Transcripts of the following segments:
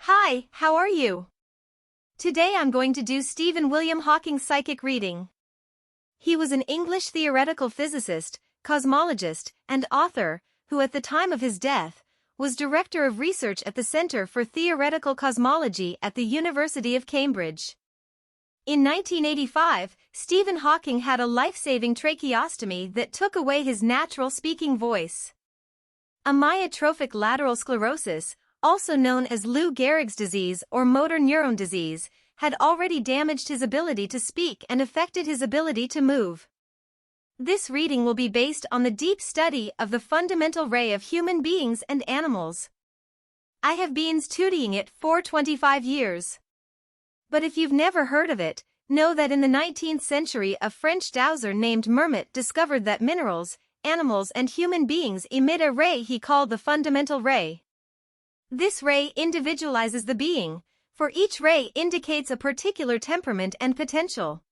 Hi, how are you? Today I'm going to do Stephen William Hawking's psychic reading. He was an English theoretical physicist, cosmologist, and author, who at the time of his death, was Director of Research at the Centre for Theoretical Cosmology at the University of Cambridge. In 1985, Stephen Hawking had a life-saving tracheostomy that took away his natural speaking voice. Amyotrophic lateral sclerosis, also known as Lou Gehrig's disease or motor neuron disease, had already damaged his ability to speak and affected his ability to move. This reading will be based on the deep study of the fundamental ray of human beings and animals. I have been studying it for 25 years. But if you've never heard of it, know that in the 19th century a French dowser named Mermet discovered that minerals, animals and human beings emit a ray he called the fundamental ray. This ray individualizes the being, for each ray indicates a particular temperament and potential.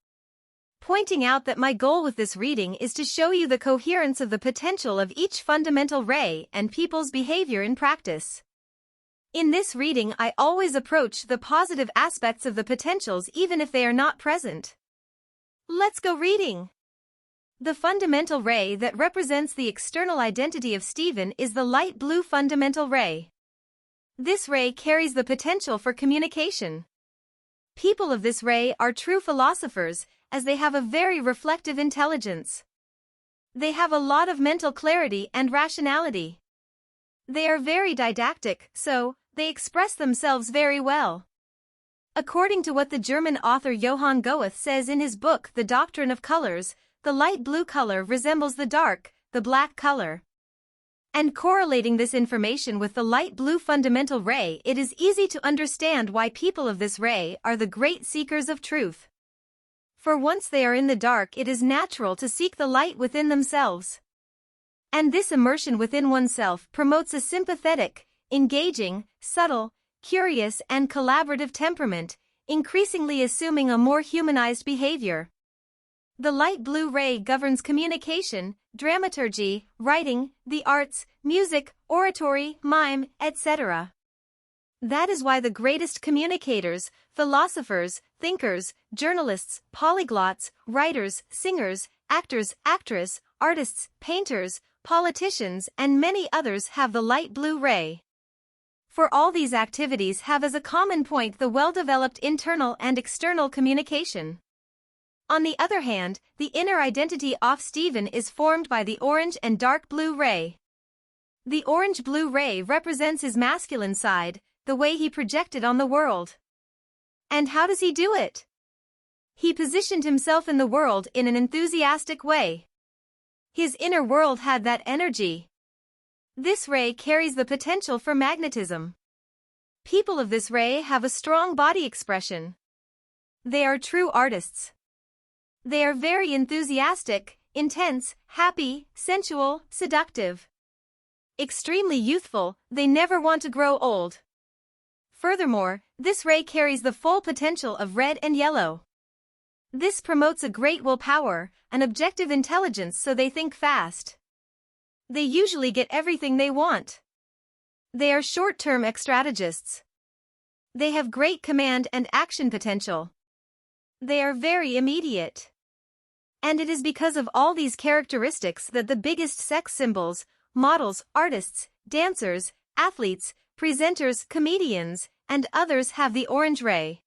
Pointing out that my goal with this reading is to show you the coherence of the potential of each fundamental ray and people's behavior in practice. In this reading I always approach the positive aspects of the potentials even if they are not present. Let's go reading. The fundamental ray that represents the external identity of Stephen is the light blue fundamental ray. This ray carries the potential for communication. People of this ray are true philosophers, as they have a very reflective intelligence. They have a lot of mental clarity and rationality. They are very didactic, so they express themselves very well. According to what the German author Johann Goethe says in his book The Doctrine of Colors, the light blue color resembles the black color. And correlating this information with the light blue fundamental ray, it is easy to understand why people of this ray are the great seekers of truth. For once they are in the dark, it is natural to seek the light within themselves. And this immersion within oneself promotes a sympathetic, engaging, subtle, curious and collaborative temperament, increasingly assuming a more humanized behavior. The light blue ray governs communication, dramaturgy, writing, the arts, music, oratory, mime, etc. That is why the greatest communicators, philosophers, thinkers, journalists, polyglots, writers, singers, actors, actresses, artists, painters, politicians, and many others have the light blue ray. For all these activities have as a common point the well-developed internal and external communication. On the other hand, the inner identity of Stephen is formed by the orange and dark blue ray. The orange-blue ray represents his masculine side, the way he projected on the world. And how does he do it? He positioned himself in the world in an enthusiastic way. His inner world had that energy. This ray carries the potential for magnetism. People of this ray have a strong body expression. They are true artists. They are very enthusiastic, intense, happy, sensual, seductive. Extremely youthful, they never want to grow old. Furthermore, this ray carries the full potential of red and yellow. This promotes a great willpower, an objective intelligence, so they think fast. They usually get everything they want. They are short-term strategists. They have great command and action potential. They are very immediate. And it is because of all these characteristics that the biggest sex symbols, models, artists, dancers, athletes, presenters, comedians, and others have the orange ray.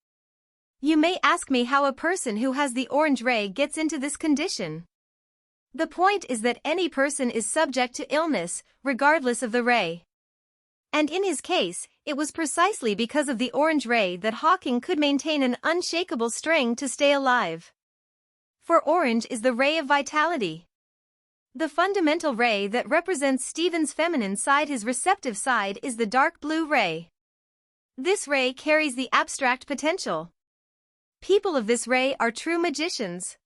You may ask me how a person who has the orange ray gets into this condition. The point is that any person is subject to illness, regardless of the ray. And in his case, it was precisely because of the orange ray that Hawking could maintain an unshakable strength to stay alive. For orange is the ray of vitality. The fundamental ray that represents Stephen's feminine side, his receptive side, is the dark blue ray. This ray carries the abstract potential. People of this ray are true magicians.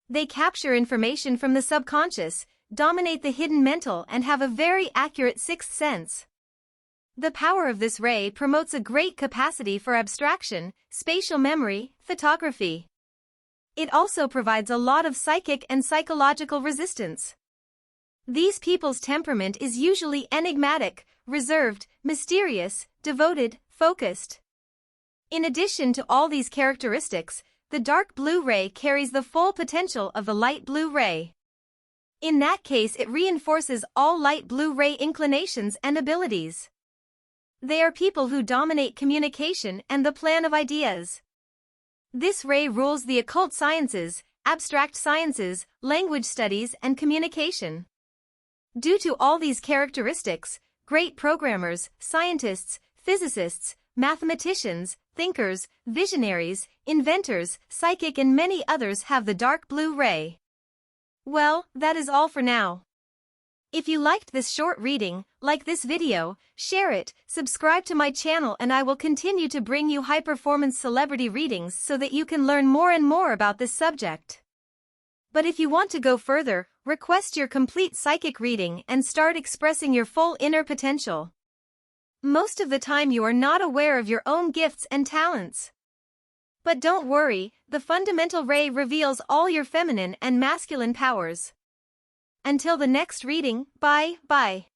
They capture information from the subconscious, dominate the hidden mental, and have a very accurate sixth sense. The power of this ray promotes a great capacity for abstraction, spatial memory, photography. It also provides a lot of psychic and psychological resistance. These people's temperament is usually enigmatic, reserved, mysterious, devoted, focused. In addition to all these characteristics, the dark blue ray carries the full potential of the light blue ray. In that case, it reinforces all light blue ray inclinations and abilities. They are people who dominate communication and the plan of ideas. This ray rules the occult sciences, abstract sciences, language studies, and communication. Due to all these characteristics, great programmers, scientists, physicists, mathematicians, thinkers, visionaries, inventors, psychic and many others have the dark blue ray. Well, that is all for now. If you liked this short reading, like this video, share it, subscribe to my channel, and I will continue to bring you high-performance celebrity readings so that you can learn more and more about this subject. But if you want to go further, request your complete psychic reading and start expressing your full inner potential. Most of the time you are not aware of your own gifts and talents. But don't worry, the fundamental ray reveals all your feminine and masculine powers. Until the next reading, bye.